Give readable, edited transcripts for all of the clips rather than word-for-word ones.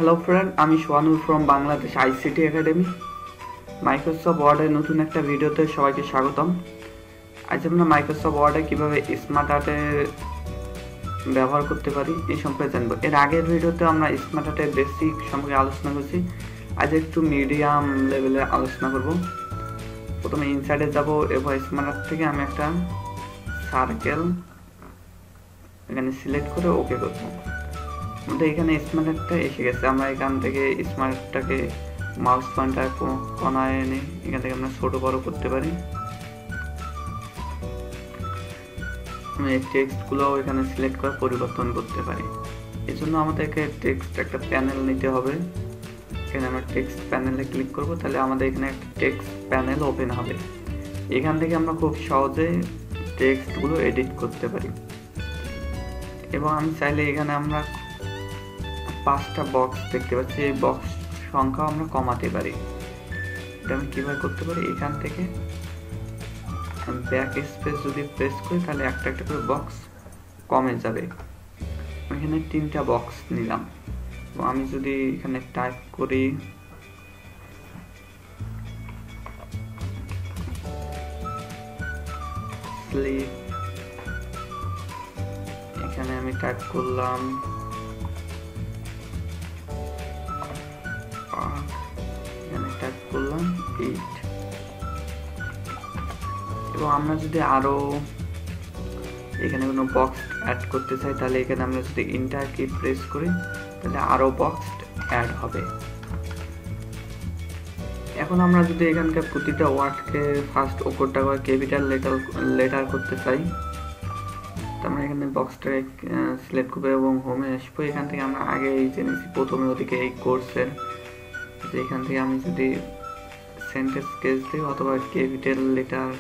Hello friend, আমি Sohanur from Bangladesh ICT academy. Microsoft ওয়ার্ডের নতুন একটা ভিডিওতে সবাইকে স্বাগতম। আজ আমরা মাইক্রোসফট ওয়ার্ডে কীভাবে স্মার্ট আর্টে ব্যবহার করতে পারি এই সম্পর্কে জানবো। এর আগের ভিডিওতে আমরা স্মার্ট আর্টের বেসিক সম্পর্কে আলোচনা করছি। আজ একটু মিডিয়াম লেভেলে আলোচনা করব। প্রথমে ইনসাইডে যাব এবং স্মার্ট আর্ট থেকে আমি একটা সার্কেল এখানে সিলেক্ট করে ওকে করবো। আমাদের এখানে স্মার্ট আর্টটা এসে গেছে। আমরা এখান থেকে স্মার্ট আর্টটাকে মাউস পয়েন্টার কোনায় এনে এখান থেকে আমরা ছোট বড় করতে পারি। আমি এই টেক্সটগুলো এখানে সিলেক্ট করে পরিবর্তন করতে পারি। এই জন্য আমাদেরকে টেক্সট একটা প্যানেল নিতে হবে। এখানে আমরা টেক্সট প্যানেলে ক্লিক করব, তাহলে আমাদের এখানে একটা টেক্সট প্যানেল ওপেন হবে। এখান থেকে আমরা খুব সহজে টেক্সটগুলো এডিট করতে পারি। এবং আমি চাইলে এখানে আমরা 5টা বক্স দেখতে পাচ্ছি, এই বক্স সংখ্যা আমরা কমাতে পারি। এটা আমি কিভাবে করতে পারি? এখান থেকে ব্যাক স্পেস যদি প্রেস করি তাহলে একটা একটা করে বক্স কমে যাবে। এখানে 3টা বক্স নিলাম এবং আমি যদি এখানে টাইপ করি স্লিপ, এখানে আমি টাইপ করলাম এখানে টাইপ করলাম 8। এবং আমরা যদি আরো এখানে কোনো বক্স অ্যাড করতে চাই তাহলে এখানে আমরা যদি এন্টার কি প্রেস করি তাহলে আরো বক্স অ্যাড হবে। এখন আমরা যদি এখানকার প্রতিটা ওয়ার্ডকে ফার্স্ট ওপরটা করে ক্যাপিটাল লেটার করতে চাই, আমরা এখানে বক্সটাকে সিলেক্ট করবো এবং হোমে আসবো। এখান থেকে আমরা আগে এই জেনেছি প্রথমে ওদিকে এই কোর্সের যে এখান থেকে আমি যদি সেন্টেন্স কেস দিই অথবা ক্যাপিটাল লেটার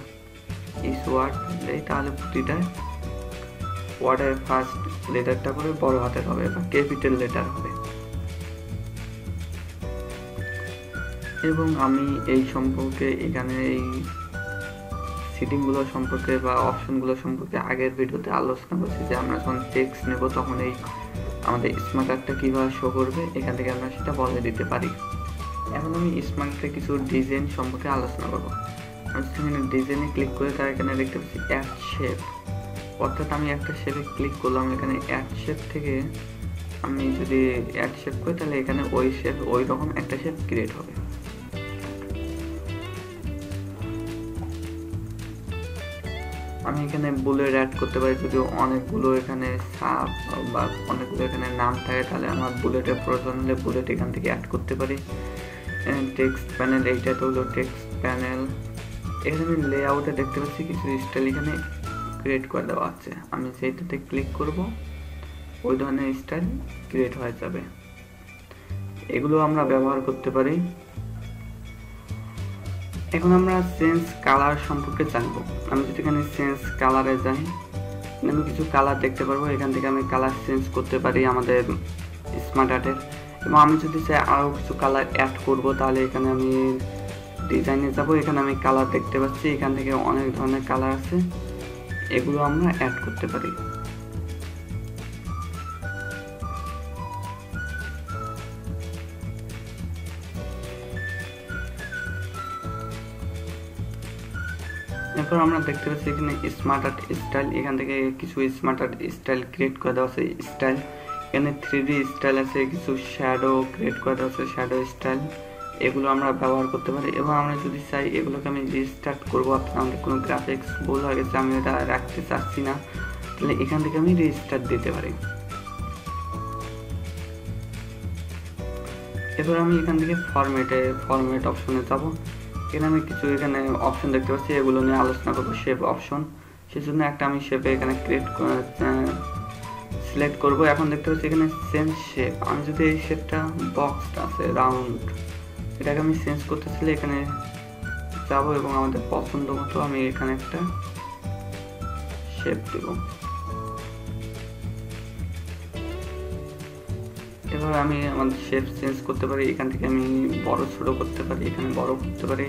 ইস ওয়ার্ড দিই তাহলে প্রতিটা ওয়ার্ডের ফার্স্ট লেটারটা করে বড় হাতের হবে বা ক্যাপিটাল লেটার হবে। এবং আমি এই সম্পর্কে এখানে এই সেটিংগুলো সম্পর্কে বা অপশনগুলো সম্পর্কে আগের ভিডিওতে আলোচনা করছি যে আমরা যখন টেক্সট নেব তখন এই আমাদের স্মার্ট আর্টটা কীভাবে শো করবে এখান থেকে আমরা সেটা বলে দিতে পারি। এখন আমি স্মার্ট আর্টের কিছু ডিজাইন সম্পর্কে আলোচনা করবো। আমি এখানে ডিজাইনে ক্লিক করে তার এখানে দেখতে পাচ্ছি অ্যাড শেপ, অর্থাৎ আমি একটা শেপে ক্লিক করলাম। এখানে অ্যাড শেপ থেকে আমি যদি অ্যাড শেপ করি তাহলে এখানে ওই শেপ ওই রকম একটা শেপ ক্রিয়েট হবে। আমি এখানে বুলেট অ্যাড করতে পারি। যদি অনেকগুলো এখানে সাব বা অনেকগুলো এখানে নাম থাকে তাহলে আমার বুলেটের প্রয়োজন হলে বুলেট এখান থেকে অ্যাড করতে পারি। টেক্সট প্যানেল, এইটা তো হলো টেক্সট প্যানেল। এখানে আমি লেআউটে দেখতে পাচ্ছি কিছু স্টাইল এখানে ক্রিয়েট করে দেওয়া আছে। আমি সেইটাতে ক্লিক করব, ওই ধরনের স্টাইল ক্রিয়েট হয়ে যাবে। এগুলো আমরা ব্যবহার করতে পারি। এখন আমরা চেঞ্জ কালার সম্পর্কে জানবো। আমি যদি এখানে চেঞ্জ কালারে যাই আমি কিছু কালার দেখতে পারবো। এখান থেকে আমি কালার চেঞ্জ করতে পারি আমাদের স্মার্ট আর্টের। এবং আমি যদি চাই আরও কিছু কালার অ্যাড করব তাহলে এখানে আমি ডিজাইনে যাব। এখানে আমি কালার দেখতে পাচ্ছি, এখান থেকে অনেক ধরনের কালার আছে, এগুলো আমরা অ্যাড করতে পারি। এরপর আমরা দেখতে পাচ্ছি এখানে স্মার্ট আর্ট স্টাইল, এখান থেকে কিছু স্মার্ট আর্ট স্টাইল ক্রিয়েট করে দেওয়া আছে। স্টাইল এখানে 3D স্টাইল আছে, কিছু শ্যাডো ক্রিয়েট করে দেওয়া আছে, শ্যাডো স্টাইল, এগুলো আমরা ব্যবহার করতে পারি। এবং আমরা যদি চাই এগুলোকে আমি রিস্টার্ট করবো, অর্থাৎ আমাদের কোনো গ্রাফিক্স ভুল হয়ে গেছে আমি এটা রাখতে চাচ্ছি না, তাহলে এখান থেকে আমি রিস্টার্ট দিতে পারি। এবার আমি এখান থেকে ফরম্যাট অপশনে যাব। এখানে আমি কিছু এখানে অপশন দেখতে পাচ্ছি, এগুলো নিয়ে আলোচনা করবো। শেপ অপশন, সেজন্য একটা আমি শেপে এখানে সিলেক্ট করব। এখন দেখতে পাচ্ছি এখানে চেঞ্জ শেপ। আমি যদি এই শেপটা বক্স আছে রাউন্ড, এটাকে আমি চেঞ্জ করতে চাইলে এখানে যাব এবং আমাদের পছন্দ মতো আমি এখানে একটা শেপ দেব। এভাবে আমি আমাদের শেপ চেঞ্জ করতে পারি। এখান থেকে আমি বড় ছোট করতে পারি, এখানে বড় করতে পারি,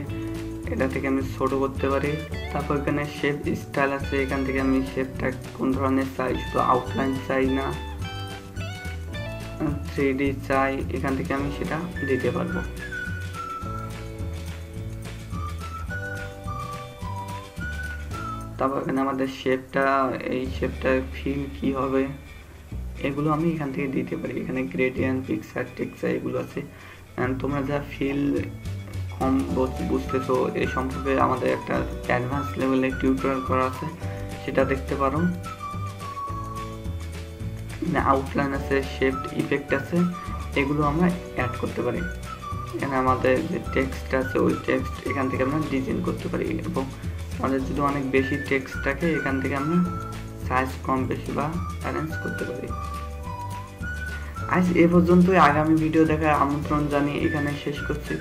এটা থেকে আমি ছোট করতে পারি। তারপর এখানে শেপ স্টাইল আছে, এখান থেকে আমি শেপটা কোন ধরনের চাই, শুধু আউটলাইন চাই না 3D চাই, এখান থেকে আমি সেটা দিতে পারবো। তারপর এখানে আমাদের শেপটা, এই শেপটার ফিল কি হবে এগুলো আমি এখান থেকে দিতে পারি। এখানে গ্রেডিয়েন্ট, পিকচার, টেক্সচার এগুলো আছে। তোমরা যা ফিল কম বুঝতেছো এই সম্পর্কে আমাদের একটা অ্যাডভান্স লেভেলে টিউটোরিয়াল করা আছে, সেটা দেখতে পারো। আউটলাইন আছে, শেপ ইফেক্ট আছে, এগুলো আমরা অ্যাড করতে পারি। এখানে আমাদের যে টেক্সট আছে ওই টেক্সট এখান থেকে আমরা ডিজাইন করতে পারি, এবং আমাদের যদি অনেক বেশি টেক্সট থাকে এখান থেকে আমরা সাইজ কম বেশি বা অ্যারেঞ্জ করতে পারি। আজ এ পর্যন্তই। আগামী ভিডিও দেখার আমন্ত্রণ জানিয়ে এখানে শেষ করছি।